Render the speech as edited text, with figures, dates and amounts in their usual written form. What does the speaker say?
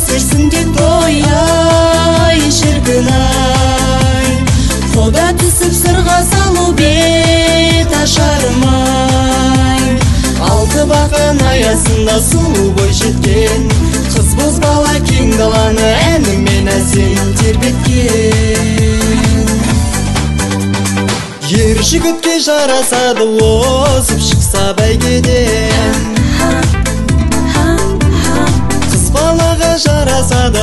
Өсерсіңде той шіркін-ай, Хода түсіп сырға салу бет ашармай. Алты бақан аясында сұлу бой жеткен, қыз бозбала кең даланы әнімен әсем тербеткен. Ер жігітке жарасады озып шықса бәйгеден, қыз балаға жарасады